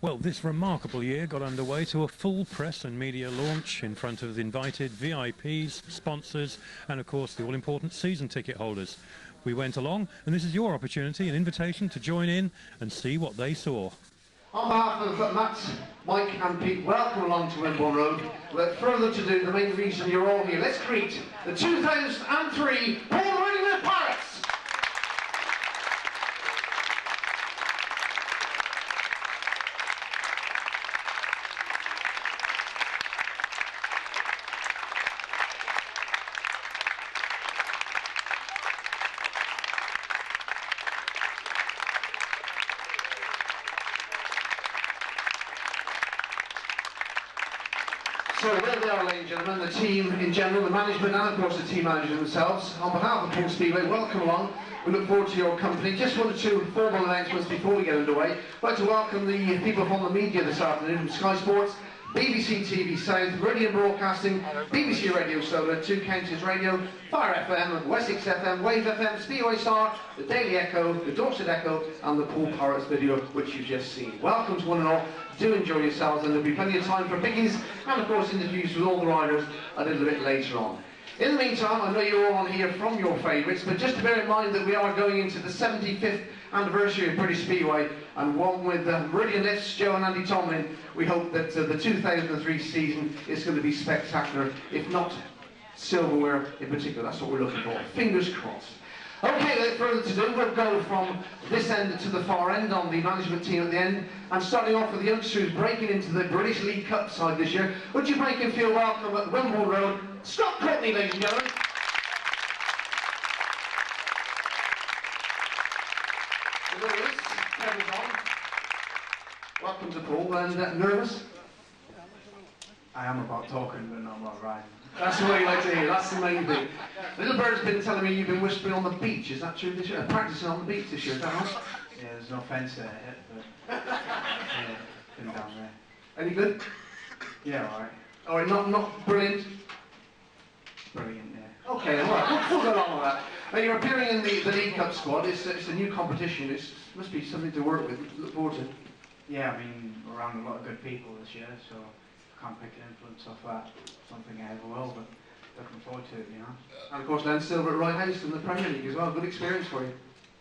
Well, this remarkable year got underway to a full press and media launch in front of invited VIPs, sponsors, and of course the all-important season ticket holders. We went along, and this is your opportunity, an invitation to join in and see what they saw. On behalf of Matt, Mike and Pete, welcome along to Wimborne Road. Without further ado, the main reason you're all here, let's greet the 2003 Poole Speedway Pirates! So there they are, ladies and gentlemen, the team in general, the management and of course the team managers themselves. On behalf of Poole Speedway, welcome along. We look forward to your company. Just one or two formal announcements before we get underway. I'd like to welcome the people from the media this afternoon from Sky Sports, BBC TV South, Meridian Broadcasting, BBC Radio Solar, Two Counties Radio, Fire FM, Wessex FM, Wave FM, Speedway Star, the Daily Echo, the Dorset Echo and the Poole Pirates video which you've just seen. Welcome to one and all. Do enjoy yourselves, and there'll be plenty of time for biggies and of course interviews with all the riders a little bit later on. In the meantime, I know you're all on here from your favourites, but just to bear in mind that we are going into the 75th anniversary of British Speedway, and one with Middleditch, Joe and Andy Tomlin. We hope that the 2003 season is going to be spectacular, if not silverware in particular. That's what we're looking for. Fingers crossed. Okay, without further ado, we'll go from this end to the far end on the management team at the end. And starting off with the youngsters breaking into the British League Cup side this year. Would you make him feel welcome at Wimborne Road? Scott Courtney, ladies and gentlemen. Lukas, Pedersen. Welcome to Poole. And nervous? I am about talking, but not about riding. That's what you like to hear, that's the main thing. Little Bird's been telling me you've been whispering on the beach, is that true this year? Practicing on the beach this year, is that right? Yeah, there's no fence there yet, but yeah, been down there. Any good? Yeah, alright. Alright, not brilliant? Brilliant, yeah. Okay, alright, we'll go along with that. Now you're appearing in the League Cup squad, it's a new competition, it must be something to work with, look forward to. Yeah, I mean, we're around a lot of good people this year, so can't pick an influence off that. Something I ever will, but looking forward to it, you know. And of course then silver at Right House in the Premier League as well, good experience for you.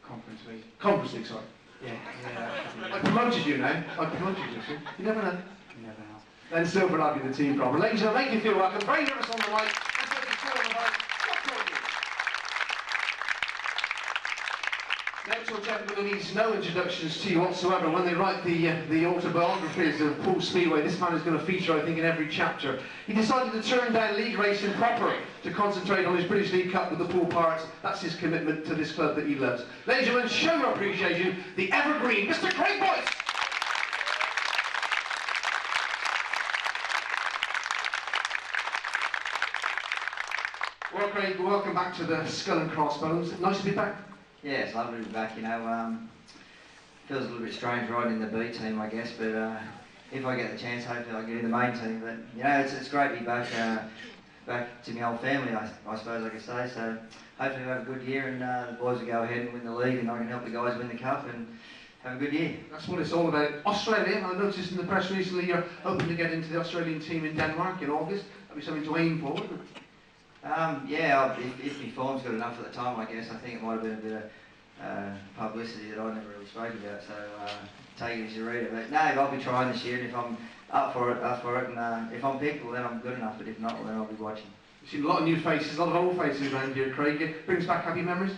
Conference League. Conference League, sorry. Yeah. I promoted you now, I promoted you, see? You never know. You never know. Then silver will be the team problem. Ladies and gentlemen, make you feel welcome, very nervous on the mic. Let's let you feel on the mic. Next one, gentlemen, who needs no introductions to you whatsoever. When they write the autobiographies of Poole Speedway, this man is going to feature, I think, in every chapter. He decided to turn down league racing proper to concentrate on his British League Cup with the Poole Pirates. That's his commitment to this club that he loves. Ladies and gentlemen, show your appreciation, the evergreen, Mr. Craig Boyce. Well, Craig, welcome back to the Skull and Crossbones. Nice to be back. Yeah, it's lovely to be back, you know. Feels a little bit strange riding in the B team, I guess, but if I get the chance, hopefully I'll get in the main team. But, you know, it's great to be back back to my old family, I suppose I could say. So hopefully we'll have a good year and the boys will go ahead and win the league and I can help the guys win the cup and have a good year. That's what it's all about. Australia, I noticed in the press recently you're hoping to get into the Australian team in Denmark in August. That'll be something to aim for, wouldn't it? Yeah, if my form's good enough at the time, I guess. I think it might have been a bit of publicity that I never really spoke about, so take it as you read it. But no, I'll be trying this year, and if I'm up for it, and if I'm picked, well then I'm good enough, but if not, well then I'll be watching. You've seen a lot of new faces, a lot of old faces around here, Craig. It brings back happy memories?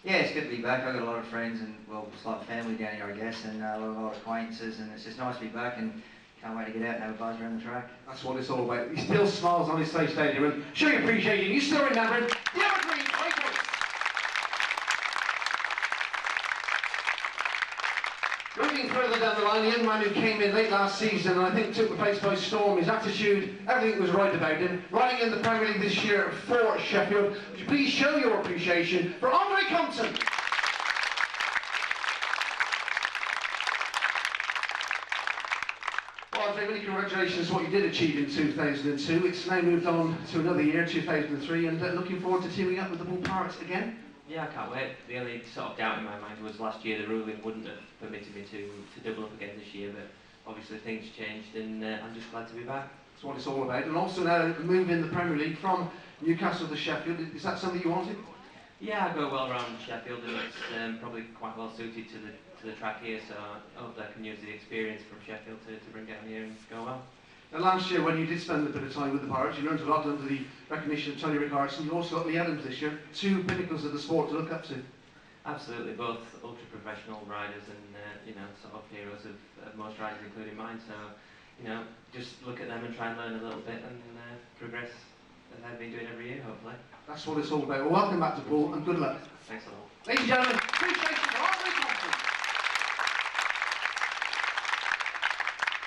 Yeah, it's good to be back. I've got a lot of friends, and well, it's like family down here, I guess, and a lot of acquaintances, and it's just nice to be back, and can't wait to get out and have a buzz around the track. That's what it's all about. He still smiles on his face stadium and show your appreciation. You still remember it. The evergreen, Craig Boyce. Looking further down the line, the young man who came in late last season and I think took the place by storm, his attitude, everything was right about him. Riding in the Premier League this year for Sheffield. Would you please show your appreciation for Andre Compton? Many congratulations on what you did achieve in 2002. It's now moved on to another year, 2003, and looking forward to teaming up with the Poole Pirates again. Yeah, I can't wait. The only sort of doubt in my mind was last year the ruling wouldn't have permitted me to double up again this year, but obviously things changed, and I'm just glad to be back. That's what it's all about. And also now a move in the Premier League from Newcastle to Sheffield. Is that something you wanted? Yeah, I go well around Sheffield, and it's probably quite well suited to the track here, so I hope I can use the experience from Sheffield to bring down here and go well. Now last year when you did spend a bit of time with the Pirates, you learned a lot under the recognition of Tony Rickardsson. You also got Leigh this year, two pinnacles of the sport to look up to. Absolutely, both ultra-professional riders and you know, sort of heroes of most riders, including mine. So, you know, just look at them and try and learn a little bit and progress as I've been doing every year, hopefully. That's what it's all about. Well, welcome back to Poole and good luck. Thanks a lot. Ladies and gentlemen, appreciation for all the confidence.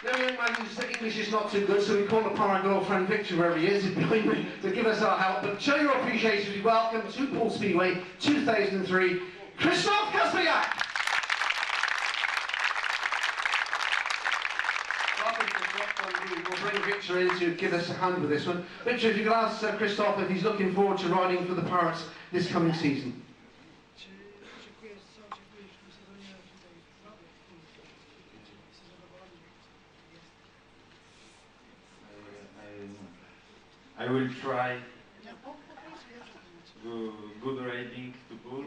Now, young man, his English is not too good, so we call the our girlfriend Victor, wherever he is, behind me, to give us our help. But show your appreciation, we welcome to Poole Speedway 2003, Krzysztof Kasprzak. Welcome, Krzysztof. We'll bring Victor in to give us a hand with this one. Victor, if you could ask Krzysztof if he's looking forward to riding for the Pirates this coming season. I will try good riding to Poole.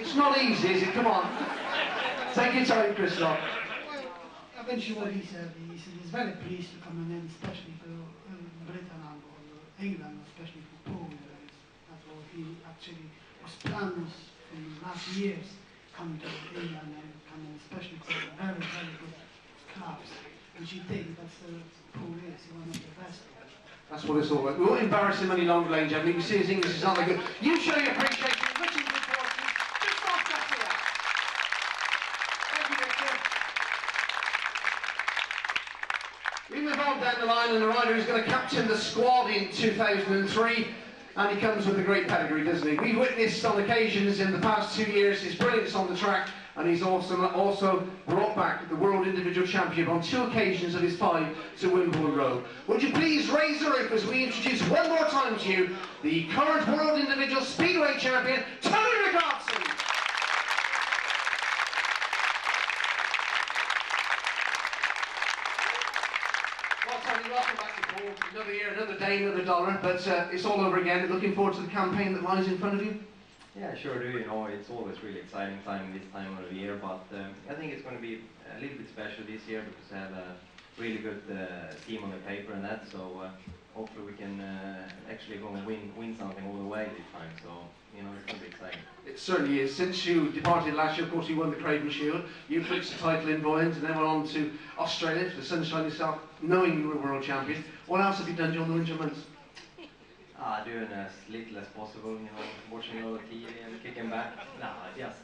It's not easy, is it? Come on. Take your time, Krzysztof. Well, eventually what he said he's very pleased to come in, especially for Britain and England, especially for Poole. That's what he actually was planned from last years, coming to England and coming especially for very, very good clubs. Which you think that's Poole is one of the best. That's what it's all about. We won't embarrass him any longer, ladies and gentlemen. You can see his English is not that good. You show your appreciation. Richard, good fortune. Just off after that. Thank you, Victor. We move on down the line, and the rider who's going to captain the squad in 2003. And he comes with a great pedigree, doesn't he? We've witnessed on occasions in the past 2 years his brilliance on the track, and he's also brought back the World Individual Championship on 2 occasions of his 5 to Wimborne Road. Would you please raise the roof as we introduce one more time to you the current World Individual Speedway Champion, Tony Rickardsson. Well, Tony, welcome back to Poole. Another year, another day, another dollar, but it's all over again. Looking forward to the campaign that lies in front of you. Yeah, sure do. You know, it's always really exciting time this time of the year, but I think it's going to be a little bit special this year because I have a really good team on the paper and that, so hopefully we can actually go and win something all the way this time, so, you know, it's going to be exciting. It certainly is. Since you departed last year, of course, you won the Craven Shield, you clinched the title in Boyce, and then went on to Australia, to the Sunshine yourself, knowing you were world champion. What else have you done during the winter months? Doing as little as possible, you know, watching a lot of TV and kicking back. No, just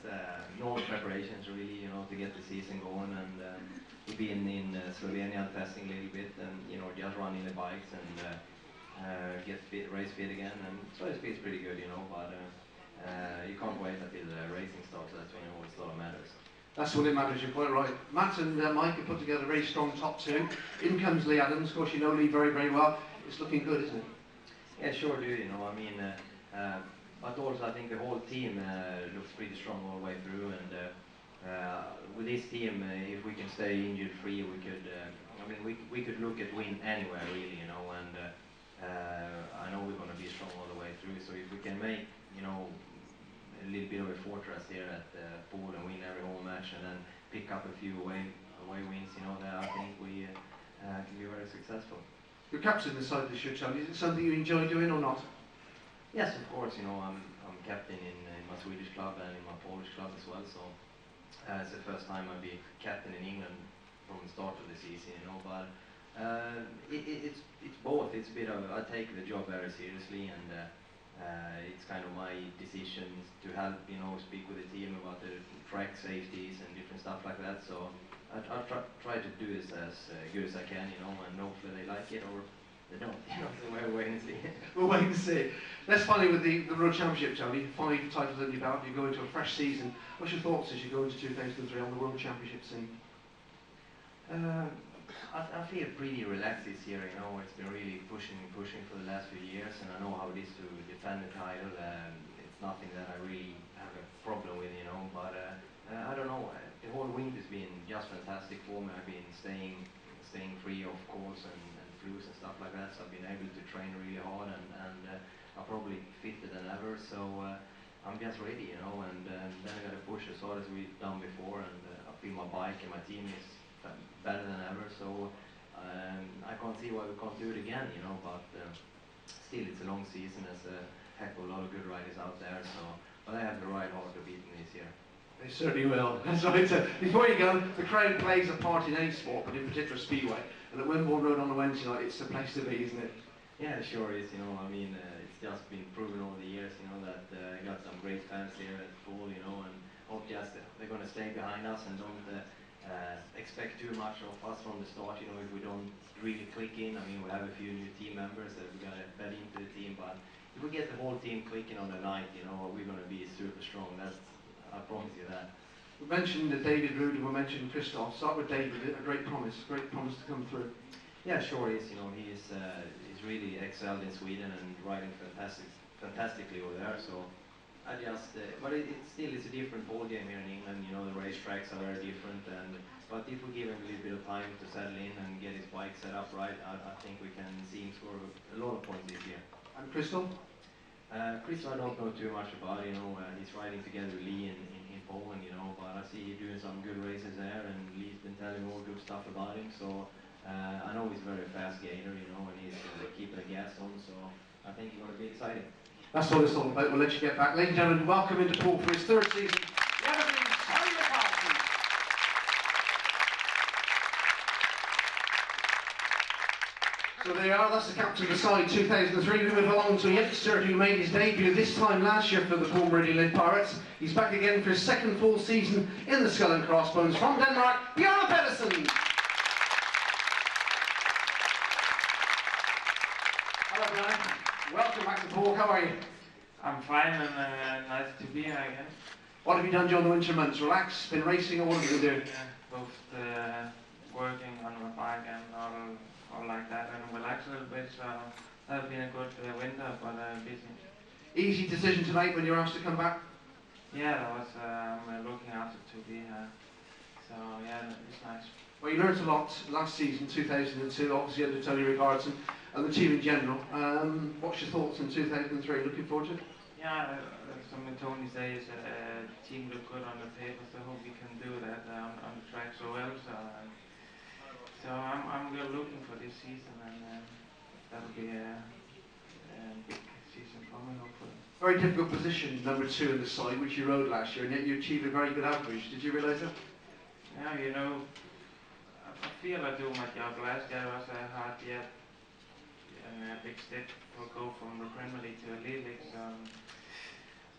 normal preparations really, you know, to get the season going, and we've been in Slovenia testing a little bit, and, you know, just running the bikes and get fit, race fit again, and so it's pretty good, you know, but you can't wait until the racing starts. That's when it sort of matters. That's what it matters, you're quite right. Matt and Mike have put together a very strong top 2. In comes Leigh Adams, of course you know Leigh very, very well. It's looking good, isn't it? Yeah, sure do, you know, I mean, but also I think the whole team looks pretty strong all the way through, and with this team, if we can stay injured free, we could, I mean, we could look at win anywhere really, you know, and I know we're going to be strong all the way through, so if we can make, you know, a little bit of a fortress here at Poole and win every home match and then pick up a few away wins, you know, then I think we can be very successful. You're captain inside the show challenge. Is it something you enjoy doing or not? Yes, of course. You know, I'm captain in my Swedish club and in my Polish club as well. So it's the first time I'll be captain in England from the start of the season. You know, but it's both. It's a bit of I take the job very seriously, and it's kind of my decisions to help. You know, speak with the team about the track safeties and different stuff like that. So I'll try to do this as good as I can, you know, and hopefully they like it or they don't, you know, so we'll wait and see. We'll wait and see. Let's finally with the World Championship, Tony. 5 titles under your belt, you go into a fresh season. What's your thoughts as you go into 2003 on the World Championship scene? I feel pretty relaxed this year, you know. It's been really pushing for the last few years, and I know how it is to defend the title. It's nothing that I really have a problem with, you know, but I don't know. the winter's been just fantastic for me. I've been staying free of colds and flus and stuff like that, so I've been able to train really hard, and I'm probably fitter than ever, so I'm just ready, you know, and then I got to push as hard as we've done before, and I feel my bike and my team is better than ever, so I can't see why we can't do it again, you know, but still it's a long season, there's a heck of a lot of good riders out there, so, but I have the right heart to beat them this year. They certainly will. That's right. Before you go, the crowd plays a part in any sport, but in particular Speedway. And at Wimborne Road on the Wednesday night, it's the place to be, isn't it? Yeah, it sure is. You know, I mean, it's just been proven over the years, you know, that I got some great fans here at Poole, you know, and hope just they're going to stay behind us and don't expect too much of us from the start. You know, if we don't really click in, I mean, we have a few new team members that we're going to bet into the team, but if we get the whole team clicking on the night, you know, we're going to be super strong. I promise you that. We mentioned David, Ruud, and we mentioned Krzysztof. Start with David, a great promise to come through. Yeah, sure is. You know, he's really excelled in Sweden and riding fantastically over there. So I just, but it still is a different ball game here in England. You know, the racetracks are very different, but if we give him a little bit of time to settle in and get his bike set up right, I think we can see him score a lot of points this year. And Krzysztof? Krzysztof I don't know too much about, you know, he's riding together with Leigh in Poland, you know, but I see he's doing some good races there, and Leigh's been telling me all good stuff about him, so I know he's a very fast gainer, you know, and he's keeping the gas on, so I think he's going to be exciting. That's what it's all about. We'll let you get back. Ladies and gentlemen, welcome into Poole for his third season. So there you are, that's the captain of the side, 2003. We move along to a youngster who made his debut this time last year for the Poole Meridian Pirates. He's back again for his second full season in the Skull and Crossbones. From Denmark, Bjarne Pedersen. Hello Bjarne, welcome back to Poole, how are you? I'm fine, and nice to be here again. What have you done during the winter months? Relax, been racing, or what have you been doing? Both working on my bike and all like that, and relax a little bit, so that's been a good winter, but busy. Easy decision to make when you're asked to come back? Yeah, that was, I'm looking after to be here, so yeah, it's nice. Well, you learned a lot last season, 2002, obviously under Tony Rickardsson, and the team in general. What's your thoughts in 2003? Looking forward to it? Yeah, something Tony says, team look good on the paper, so I hope we can do that on the track so well. So I'm really looking for this season, and that'll be a big season for me, hopefully. Very difficult position, number 2 in the side, which you rode last year, and yet you achieved a very good average. Did you realise that? Yeah, you know, I feel I do my job. Last year was a hard year, and a big step to go from the Premier League to the League, so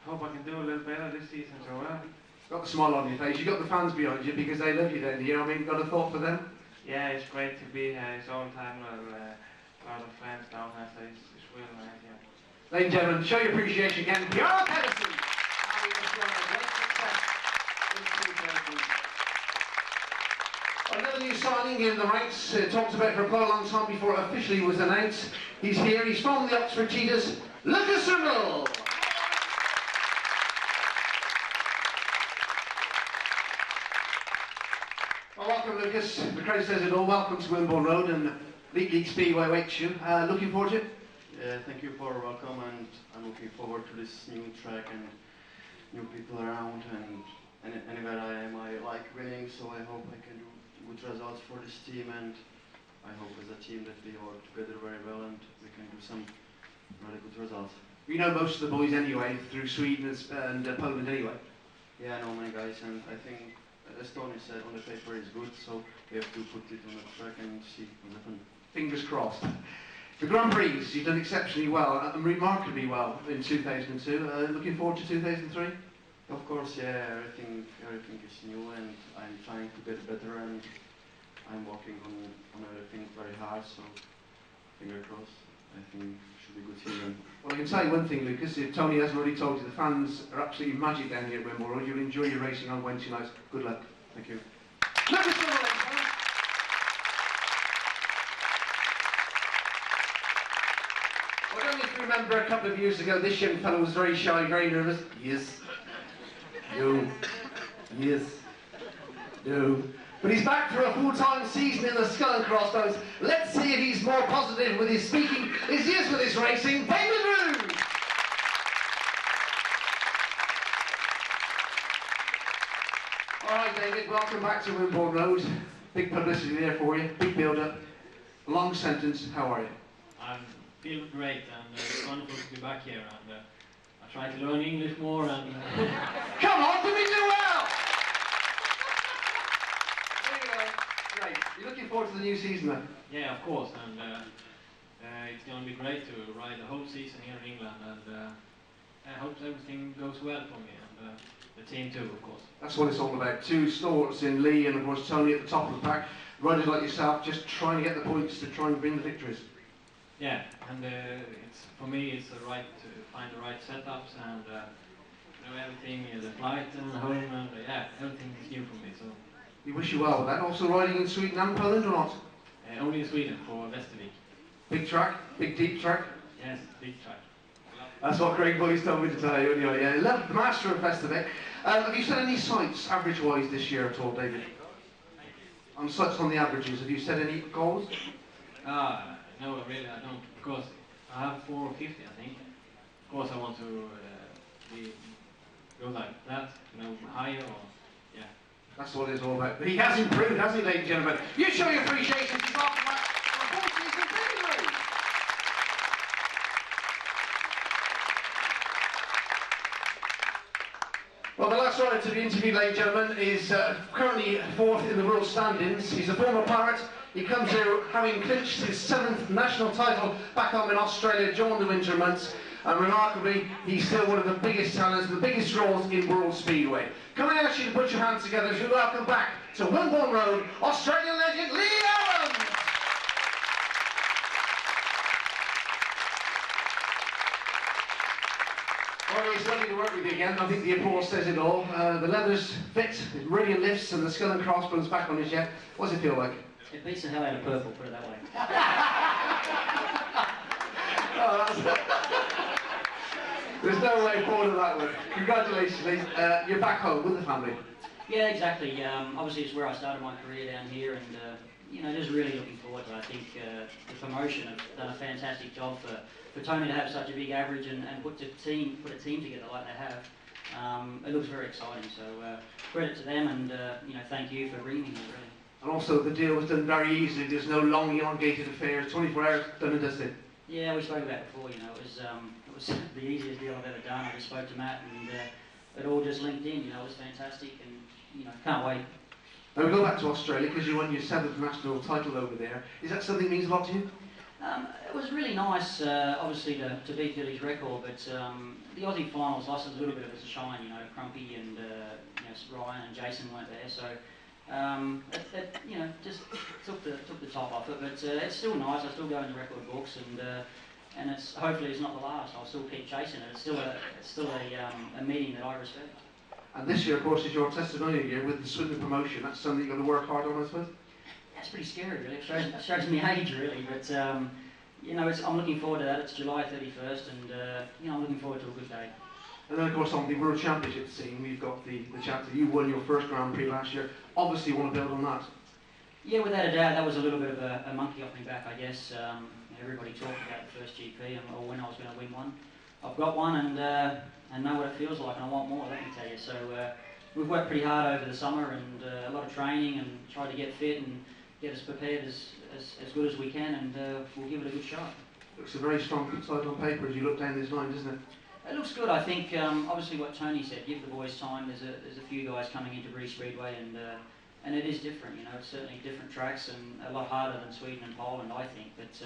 hope I can do a little better this season, so well. Got the smile on your face, you got the fans behind you because they love you then, you know what I mean? Got a thought for them? Yeah, it's great to be here. It's all time with a lot of fans down here, so it's real nice, yeah. Ladies and gentlemen, show your appreciation again. Bjarne Pedersen! Another new signing in the ranks, talked about for quite a long time before it officially was announced. He's here, he's from the Oxford Cheetahs, Lukas Dryml! Well, welcome Lukas, the crowd says it all, welcome to Wimborne Road and Leigh Speedway waits you. Looking forward to it? Yeah, thank you for welcome, and I'm looking forward to this new track and new people around, and anywhere I am I like winning, so I hope I can do good results for this team, and I hope as a team that we work together very well and we can do some really good results. You know most of the boys anyway, through Sweden and Poland anyway. Yeah, I know many guys, and I think, as Tony said, on the paper is good, so we have to put it on the track and see what happens. Fingers crossed. The Grand Prix, you've done exceptionally well, and remarkably well in 2002. Looking forward to 2003? Of course, yeah, everything is new, and I'm trying to get better, and I'm working on everything very hard, so fingers crossed. I think it should be a good season. Well, I can tell you one thing, Lukas, if Tony hasn't already told you, the fans are absolutely magic down here at Wimborne Road. You'll enjoy your racing on Wednesday nights. Good luck. Thank you. Lukas Dryml! Well, I don't know if you remember a couple of years ago, this young fellow was very shy, very nervous. Yes. You. Yes. No. But he's back for a full-time season in the Skull and Crossbones. Let's see if he's more positive with his speaking as he is with his racing. David Ruud! All right, David, welcome back to Wimborne Road. Big publicity there for you, big build-up. Long sentence, how are you? I feel great, and it's wonderful to be back here, and I try to learn English more, and... Come on, do we do well? There you go. Great. You're looking forward to the new season then? Yeah, of course, and it's going to be great to ride the whole season here in England, and I hope everything goes well for me, and the team too, of course. That's what it's all about. Two stalwarts in Leigh and of course Tony at the top of the pack. Riders like yourself just trying to get the points to try and bring the victories. Yeah, and it's, for me it's the right to find the right setups, and you know, everything, the flight and home, and yeah, everything is new for me. So We wish you well with that. Also riding in Sweden and Poland or not? only in Sweden for Västervik. Big track, big deep track. Yes, big track. That's what Craig Boyce told me to tell you anyway. Yeah, love the master of Västervik. Have you set any sights average-wise this year at all, David? On sights on the averages, have you set any goals? No, really I don't, because I have 450, I think. Of course I want to go like that, you know, higher or, yeah. That's what it's all about. But he has improved, hasn't he, ladies and gentlemen? You show your appreciation to Bob for 4 seasons victory! Well, the last rider to be interviewed, ladies and gentlemen, is currently 4th in the world standings. He's a former pirate. He comes here having clinched his 7th national title back home in Australia during the winter months. And remarkably, he's still one of the biggest talents, the biggest draws in World Speedway. Can I ask you to put your hands together as we welcome back to Wimborne Road, Australian legend Leigh! Well, it's lovely to work with you again. I think the applause says it all. The leathers fit, it really lifts, and the Skull and Crossbones back on his jet. What does it feel like? It beats the hell out of purple, put it that way. There's no way forward of that one. Congratulations, Leigh. You're back home with the family. Yeah, exactly. Obviously, it's where I started my career down here, and you know, just really looking forward to it. I think the promotion have done a fantastic job for Tony to have such a big average and put a team together like they have. It looks very exciting. So credit to them, and you know, thank you for bringing me here. Really. And also, the deal was done very easily. There's no long, elongated affairs. 24 hours, done and dusted. Yeah, we spoke about it before. You know, it was the easiest deal I've ever done. I just spoke to Matt, and it all just linked in. You know, it was fantastic, and you know, can't wait. Now we go back to Australia because you won your 7th national title over there. Is that something that means a lot to you? It was really nice, obviously, to beat Billy's record, but the Aussie finals lost a little bit of its shine. You know, Crumpy and you know, Ryan and Jason weren't there, so it you know, just took the top off it. But it's still nice. I still go in the record books, and it's hopefully it's not the last. I'll still keep chasing it. It's still a meeting that I respect. And this year, of course, is your testimonial year with the Swindon promotion. That's something you've got to work hard on, I suppose? That's pretty scary, really. It shows my age, really. But, you know, I'm looking forward to that. It's July 31st, and, you know, I'm looking forward to a good day. And then, of course, on the World Championship scene, we've got the chance that you won your first Grand Prix last year. Obviously, you want to build on that. Yeah, without a doubt, that was a little bit of a monkey off my back, I guess. Everybody talked about the first GP or when I was going to win one. I've got one, and know what it feels like, and I want more, let me tell you. So we've worked pretty hard over the summer, and a lot of training, and tried to get fit and get us prepared as good as we can, and we'll give it a good shot. Looks a very strong side on paper as you look down this line, doesn't it? It looks good. I think obviously what Tony said, give the boys time. There's a few guys coming into Poole Speedway, and it is different. You know, it's certainly different tracks and a lot harder than Sweden and Poland, I think. But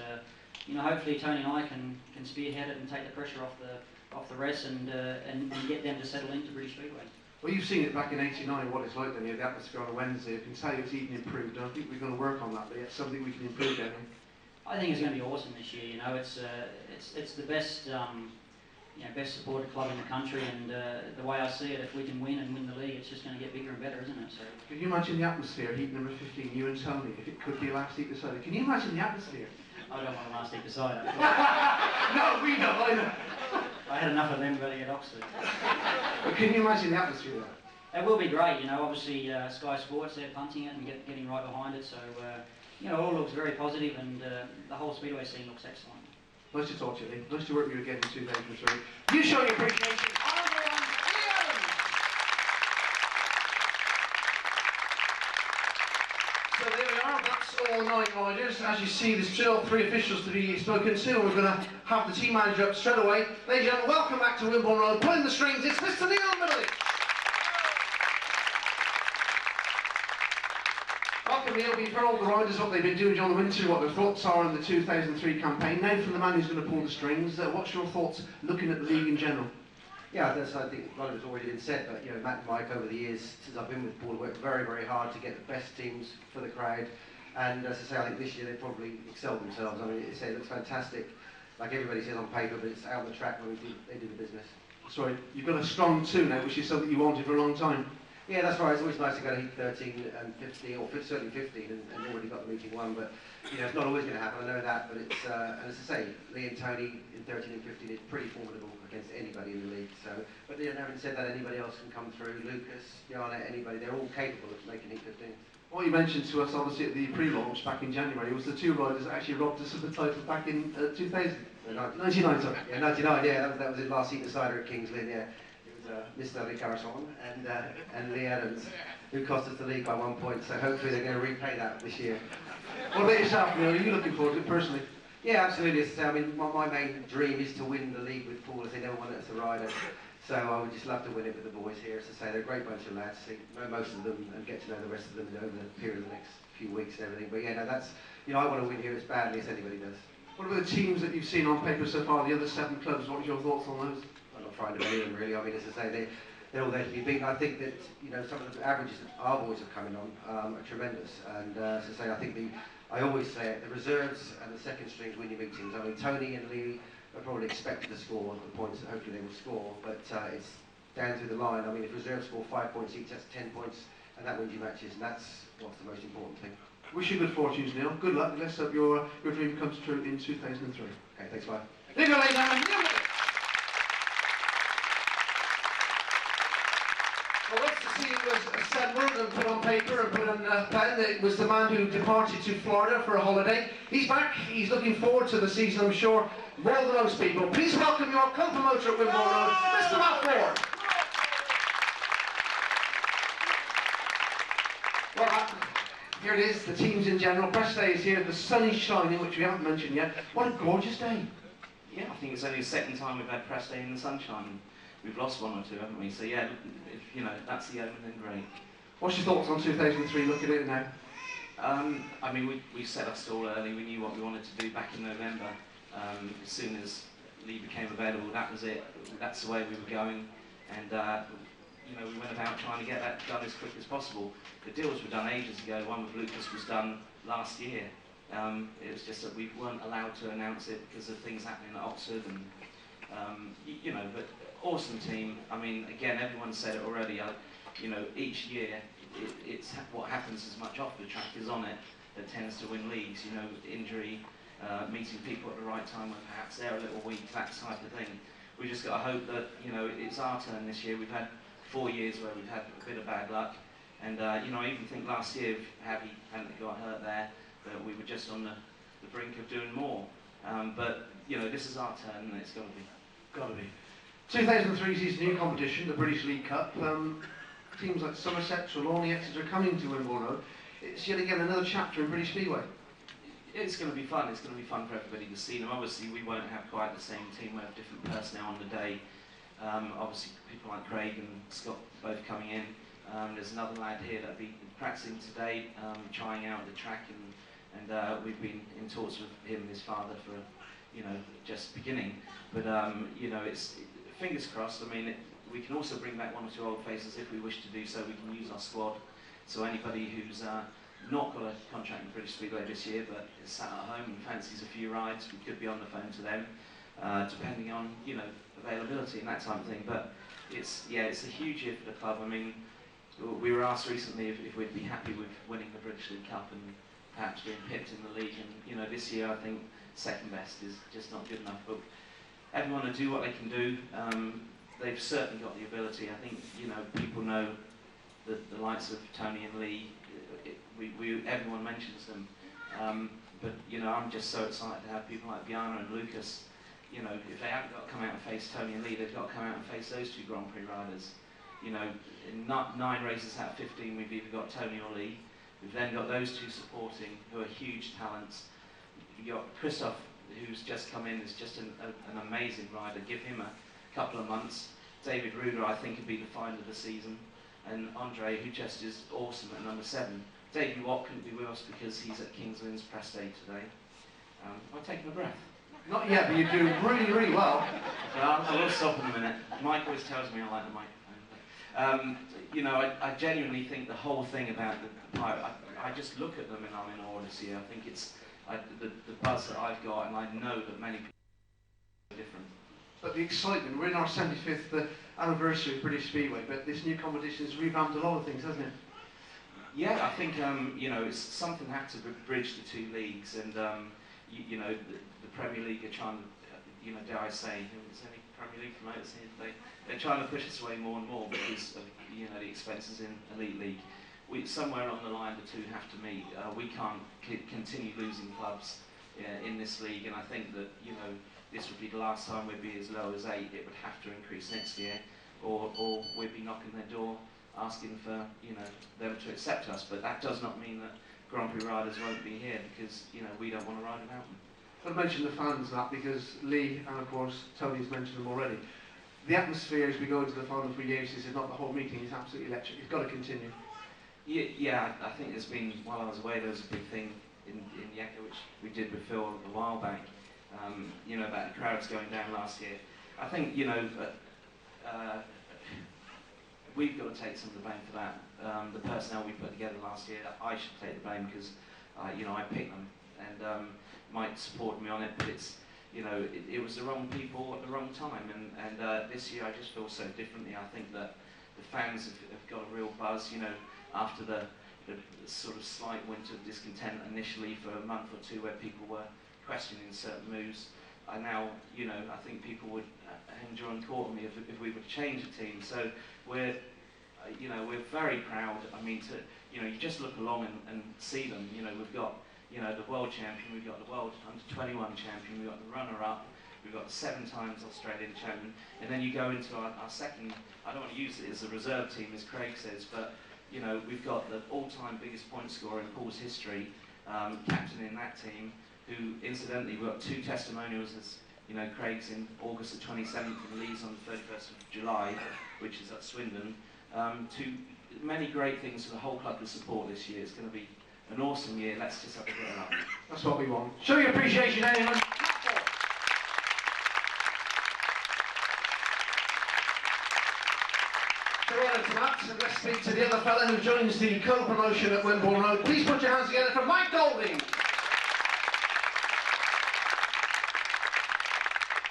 you know, hopefully Tony and I can spearhead it and take the pressure off the rest and get them to settle into Poole Speedway. Well, you've seen it back in '89, what it's like down here, the atmosphere on a Wednesday. You can tell you it's even improved. I think we're going to work on that, but it's something we can improve down here. I think it's going to be awesome this year. You know, it's the best best supported club in the country, and the way I see it, if we can win and win the league, it's just going to get bigger and better, isn't it? So. Can you imagine the atmosphere, heat number 15, you and Tony, if it could be last heat decided? Can you imagine the atmosphere? I don't want to last heat decided. No, we don't, I know. I had enough of them running at Oxford. But can you imagine the atmosphere there? It will be great, you know, obviously Sky Sports, they're punting it and getting right behind it, so, you know, it all looks very positive and the whole Speedway scene looks excellent. Nice to talk to you, Leigh. Nice to work with you again in 2003. You show your appreciation. Honourable one, Leigh. So there we are, that's all 9 riders. As you see, there's still 3 officials to be spoken to. We're going to have the team manager up straight away. Ladies and gentlemen, welcome back to Wimborne Road. Pulling the strings, it's Mr. Neil Middleditch. Welcome, Neil. We've heard all the riders, what they've been doing during the winter, what their thoughts are on the 2003 campaign. Now from the man who's going to pull the strings, what's your thoughts looking at the league in general? Yeah, I think a lot of it's already been said, but you know, Matt and Mike over the years, since I've been with Poole, worked very, very hard to get the best teams for the crowd. And as I say, I think this year they probably excelled themselves. I mean, it looks fantastic, like everybody says on paper, but it's out on the track when they do the business. Sorry, you've got a strong 2 now, which is something you wanted for a long time. Yeah, that's right. It's always nice to go to heat 13 and 15, or certainly 15, and already got the meeting won. But you know, it's not always going to happen. I know that, but it's and as I say, Leigh and Tony in 13 and 15 is pretty formidable against anybody in the league. So, but you know, having said that, anybody else can come through. Lukas, Bjarne, anybody. They're all capable of making heat 15. What you mentioned to us, obviously, at the pre-launch back in January, was the 2 riders that actually robbed us of the title back in 2000. 99, sorry. Yeah, 99. Yeah, that was in last heat decider at Kings Lynn. Yeah. Mr. Rickardsson and Leigh Adams, who cost us the league by 1 point, so hopefully they're going to repay that this year. What about yourself, Neil? Are you looking forward to it personally? Yeah, absolutely. I mean, my main dream is to win the league with Poole, as they never won it as a rider. So I would just love to win it with the boys here. As I say, they're a great bunch of lads. Know most of them and get to know the rest of them over the period of the next few weeks and everything. But yeah, no, that's, you know, I want to win here as badly as anybody does. What about the teams that you've seen on paper so far, the other 7 clubs? What are your thoughts on those? I'm not trying to beat them really. I mean, as I say, they're all there to be beaten. I think that, you know, some of the averages that our boys are coming on are tremendous. And as I say, I think I always say it, the reserves and the second strings win your meetings. I mean, Tony and Leigh are probably expected to score the points that hopefully they will score, but it's down through the line. I mean, if reserves score 5 points each, that's 10 points, and that wins your matches, and that's what's the most important thing. Wish you good fortunes, Neil. Good luck. Let's hope your dream comes true in 2003. Okay, thanks, Clive. Leave your lay down. Well, once the team was assembled and put on paper and put on pen, it was the man who departed to Florida for a holiday. He's back. He's looking forward to the season, I'm sure, more than most people. Please welcome your co-promoter at Wimborne Road, Mr. Matt Ford. Well, here it is, the teams in general. Press day is here, the sun is shining, which we haven't mentioned yet. What a gorgeous day. Yeah, I think it's only the second time we've had press day in the sunshine. We've lost 1 or 2, haven't we? So yeah, if you know, that's the omen, then great. What's your thoughts on 2003, looking at it now? I mean, we set our stall early. We knew what we wanted to do back in November. As soon as Leigh became available, that was it. That's the way we were going. And you know, we went about trying to get that done as quick as possible. The deals were done ages ago. The one with Lukas was done last year. It was just that we weren't allowed to announce it because of things happening at Oxford and you know, but awesome team. I mean, again, everyone said it already. You know, each year it's what happens as much off the track as on it that tends to win leagues. You know, injury, meeting people at the right time when perhaps they're a little weak, that type of thing. We just got to hope that, you know, it's our turn this year. We've had 4 years where we've had a bit of bad luck, and you know, I even think last year, if Abby hadn't got hurt there, that we were just on the brink of doing more. But you know, this is our turn, and it's got to be. Got to be. 2003 sees a new competition, the British League Cup. Teams like Somerset, Trelawney, Exeter coming to Wimborne Road. It's yet again another chapter in British Speedway. It's going to be fun. It's going to be fun for everybody to see them. Obviously, we won't have quite the same team. We have different personnel on the day. Obviously, people like Craig and Scott both coming in. There's another lad here that'll be practicing today, trying out the track, and we've been in talks with him and his father for, you know, just beginning. But you know, it's fingers crossed. I mean, we can also bring back 1 or 2 old faces if we wish to do so. We can use our squad. So anybody who's not got a contract in British Speedway this year, but is sat at home and fancies a few rides, we could be on the phone to them, depending on, you know, availability and that type of thing. But it's a huge year for the club. I mean, we were asked recently if we'd be happy with winning the British League Cup and perhaps being pipped in the league. And you know, this year I think second best is just not good enough. But everyone will do what they can do. They've certainly got the ability. I think, you know, people know the likes of Tony and Leigh, everyone mentions them. But you know, I'm just so excited to have people like Bjarne and Lukas. You know, if they haven't got to come out and face Tony and Leigh, they've got to come out and face those two Grand Prix riders. You know, in 9 races out of 15, we've either got Tony or Leigh. We've then got those two supporting, who are huge talents. You've got Krzysztof, who's just come in, is just an amazing rider. Give him a couple of months. David Ruud, I think, would be the find of the season. And Andre, who just is awesome at number 7. Davey Watt couldn't be with us because he's at Kings Lynn's press day today. I'm taking a breath. Not yet, but you do really, really well. So I will stop in a minute. Mike always tells me I like the microphone. You know, I genuinely think the whole thing about the pirate, I just look at them and I'm in awe this year. I think it's the buzz that I've got, and I know that many people are different. But the excitement, we're in our 75th anniversary of British Speedway, but this new competition has revamped a lot of things, hasn't it? Yeah, I think, you know, it's something had to bridge the two leagues, and, you know, the Premier League are trying to, you know, dare I say, is there any Premier League promoters here? They're trying to push us away more and more because of, you know, the expenses in Elite League. Somewhere along the line, the two have to meet. We can't continue losing clubs in this league, and I think that, you know, this would be the last time we'd be as low as 8. It would have to increase next year, or we'd be knocking their door asking for, you know, them to accept us. But that does not mean that Grand Prix riders won't be here, because, you know, we don't want to ride without them. I mention the fans that, because Leigh and of course Tony's mentioned them already. The atmosphere as we go into the final 3 games, this is not the whole meeting, it's absolutely electric. It's got to continue. Yeah, I think there's been, while I was away, there was a big thing in Yeka, which we did with Phil a while back, you know, about the crowds going down last year. I think, you know, we've got to take some of the blame for that. The personnel we put together last year, I should take the blame because, you know, I picked them, and Mike supported me on it, but it's, you know, it was the wrong people at the wrong time, and this year I just feel so differently. I think that the fans have got a real buzz, you know, after the sort of slight winter of discontent initially for a month or two where people were questioning certain moves. Now, you know, I think people would enjoy and Courtney if we would change the team. So we're, you know, we're very proud. I mean, you know, you just look along and see them. You know, we've got, you know, the world champion, we've got the world under-21 champion, we've got the runner-up, we've got the 7 times Australian champion, and then you go into our second, I don't want to use it as a reserve team, as Craig says, but, you know, we've got the all-time biggest point scorer in Poole's history, captain in that team, who, incidentally, we've got 2 testimonials, as, you know, Craig's in August the 27th and Leigh's on the 31st of July, which is at Swindon. Many great things for the whole club to support this year. It's going to be an awesome year. Let's just have a bit of luck. That's what we want. Show your appreciation, anyone. And let's speak to the other fella who joins the co-promotion at Wimborne Road. Please put your hands together for Mike Golding.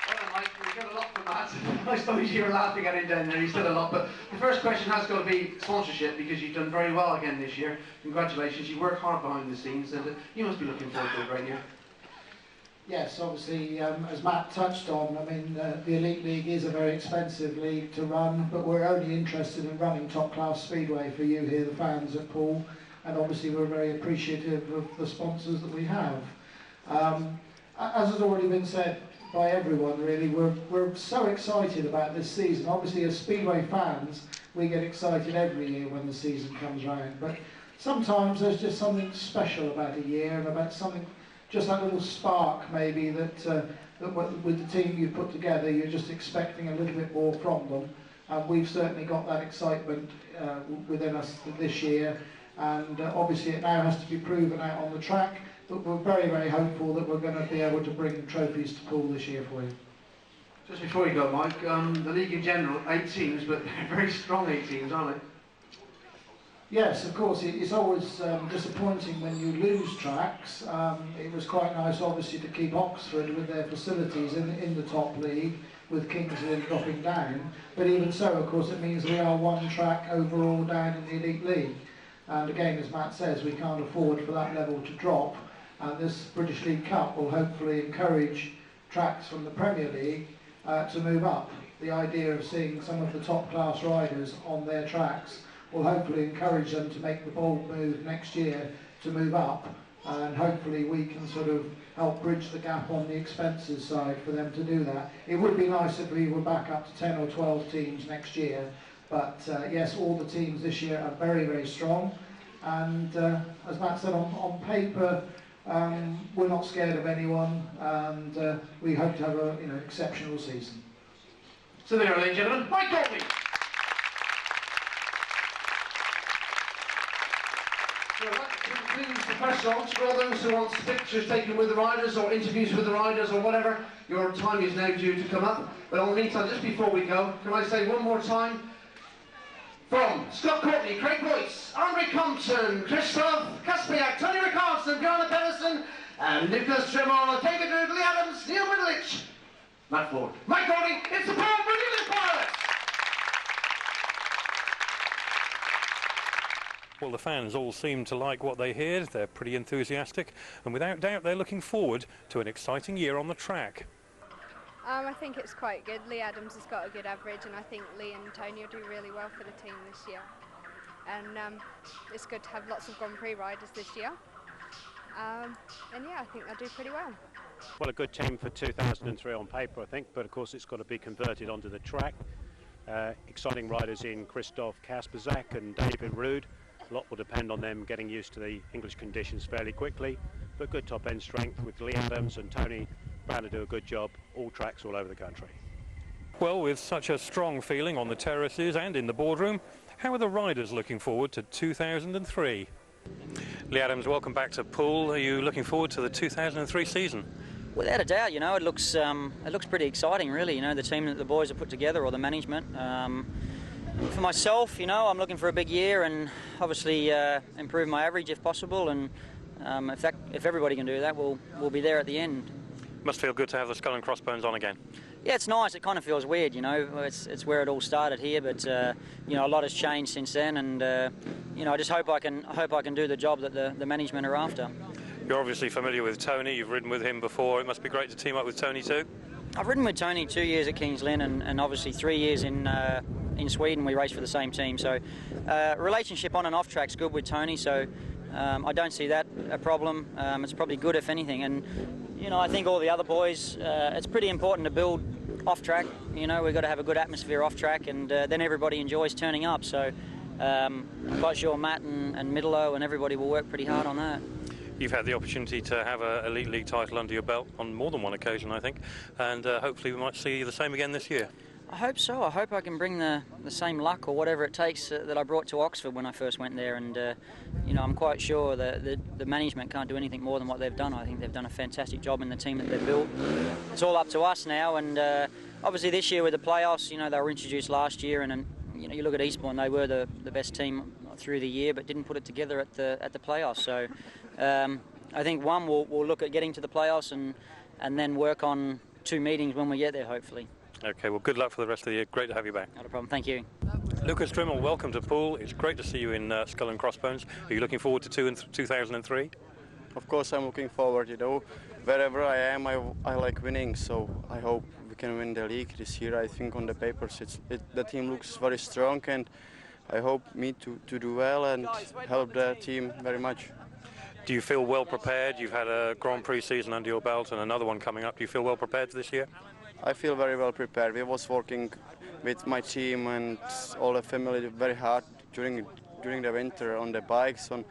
Well, Mike, we get a lot from that. I suppose you were laughing at it down there, you still a lot. But the first question has got to be sponsorship, because you've done very well again this year. Congratulations, you work hard behind the scenes, and you must be looking forward to a great year. Yes, obviously, as Matt touched on, I mean, the Elite League is a very expensive league to run, but we're only interested in running top-class speedway for you here, the fans at Poole, and obviously we're very appreciative of the sponsors that we have. As has already been said by everyone, really, we're so excited about this season. Obviously, as speedway fans, we get excited every year when the season comes round, but sometimes there's just something special about a year, and about something, just that little spark maybe that with the team you put together, you're just expecting a little bit more from them. And we've certainly got that excitement within us this year, and obviously it now has to be proven out on the track, but we're very, very hopeful that we're going to be able to bring trophies to Poole this year for you. Just before you go, Mike, the league in general, 8 teams, but they're very strong 8 teams, aren't they? Yes, of course, it's always disappointing when you lose tracks. It was quite nice, obviously, to keep Oxford with their facilities in the top league, with Kings Lynn dropping down. But even so, of course, it means we are 1 track overall down in the Elite League. And again, as Matt says, we can't afford for that level to drop. And this British League Cup will hopefully encourage tracks from the Premier League to move up. The idea of seeing some of the top class riders on their tracks will hopefully encourage them to make the bold move next year to move up, and hopefully we can sort of help bridge the gap on the expenses side for them to do that. It would be nice if we were back up to 10 or 12 teams next year, but yes, all the teams this year are very, very strong, and as Matt said, on paper, we're not scared of anyone, and we hope to have a exceptional season. So there, ladies and gentlemen, Mike Courtney. So that concludes the press launch. For all those who want pictures taken with the riders or interviews with the riders or whatever, your time is now due to come up. But in the meantime, just before we go, can I say one more time, from Scott Courtney, Craig Boyce, Andre Compton, Krzysztof, Kasprzak, Tony Rickardsson, Bjarne Pedersen, and Lukas, Dryml, David Ruud, Leigh Adams, Neil Middleditch, Matt Ford, Mike Courtney, it's the Poole Speedway Pilots! Well, the fans all seem to like what they hear. They're pretty enthusiastic, and without doubt they're looking forward to an exciting year on the track. I think it's quite good. Leigh Adams has got a good average, and I think Leigh and Tony will do really well for the team this year. And it's good to have lots of Grand Prix riders this year. And yeah, I think they'll do pretty well. Well, a good team for 2003 on paper, I think, but of course it's got to be converted onto the track. Exciting riders in Krzysztof, Kasprzak and David Ruud. A lot will depend on them getting used to the English conditions fairly quickly, but good top end strength with Leigh Adams and Tony Bjarne do a good job, all tracks all over the country. Well, with such a strong feeling on the terraces and in the boardroom, how are the riders looking forward to 2003? Leigh Adams, welcome back to Poole. Are you looking forward to the 2003 season? Without a doubt, it looks pretty exciting, really. The team that the boys have put together, or the management. For myself, I'm looking for a big year and obviously improve my average if possible. And if everybody can do that, we'll be there at the end. Must feel good to have the skull and crossbones on again. Yeah, it's nice. It kind of feels weird, It's where it all started here, but a lot has changed since then, and I just hope I can do the job that the management are after. You're obviously familiar with Tony. You've ridden with him before. It must be great to team up with Tony too. I've ridden with Tony 2 years at King's Lynn, and obviously 3 years in Sweden. We raced for the same team, so relationship on and off track's good with Tony. So I don't see that a problem. It's probably good if anything, and I think all the other boys. It's pretty important to build off track. We've got to have a good atmosphere off track, and then everybody enjoys turning up. So I'm quite sure Matt and Middleditch and everybody will work pretty hard on that. You've had the opportunity to have an Elite League title under your belt on more than one occasion, I think, and hopefully we might see the same again this year. I hope so. I hope I can bring the same luck or whatever it takes that I brought to Oxford when I first went there, and I'm quite sure that the management can't do anything more than what they've done. I think they've done a fantastic job in the team that they've built. It's all up to us now, and obviously this year with the playoffs, they were introduced last year, and you look at Eastbourne, they were the best team through the year, but didn't put it together at the playoffs. So I think we'll look at getting to the playoffs and then work on 2 meetings when we get there, hopefully. Okay, well, good luck for the rest of the year. Great to have you back. Not a problem. Thank you. Lukas, Dryml, welcome to Poole. It's great to see you in Skull and Crossbones. Are you looking forward to 2003? Of course, I'm looking forward. Wherever I am, I like winning. So I hope we can win the league this year. I think on the papers, the team looks very strong, and I hope me to do well and help the team very much. Do you feel well prepared? You've had a Grand Prix season under your belt and another one coming up. Do you feel well prepared for this year? I feel very well prepared. We was working with my team and all the family very hard during the winter on the bikes, on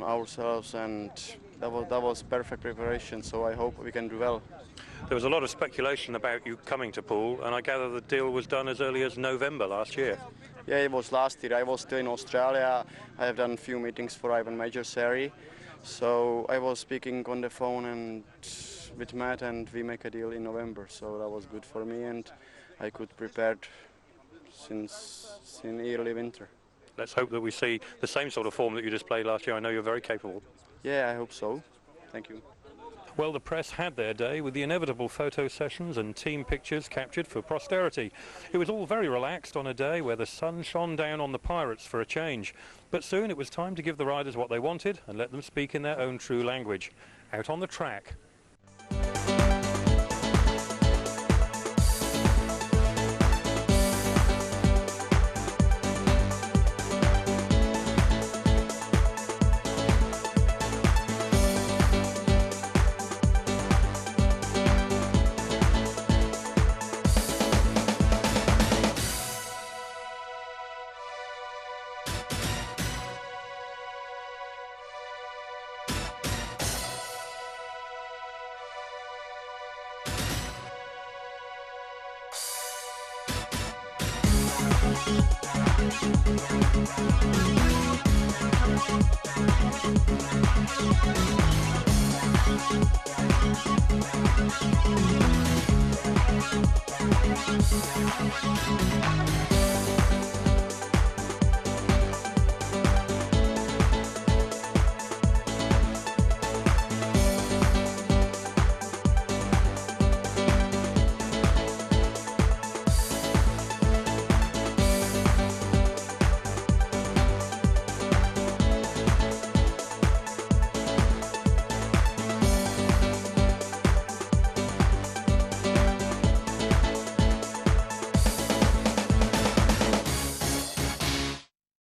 ourselves, and that was perfect preparation. So I hope we can do well. There was a lot of speculation about you coming to Poole, and I gather the deal was done as early as November last year. Yeah, it was last year. I was still in Australia. I have done a few meetings for Ivan Major Series. So I was speaking on the phone and with Matt, and we make a deal in November. So that was good for me, and I could prepare since early winter. Let's hope that we see the same sort of form that you displayed last year. I know you're very capable. Yeah, I hope so. Thank you. Well, the press had their day with the inevitable photo sessions and team pictures captured for posterity. It was all very relaxed on a day where the sun shone down on the Pirates for a change. But soon it was time to give the riders what they wanted and let them speak in their own true language. Out on the track,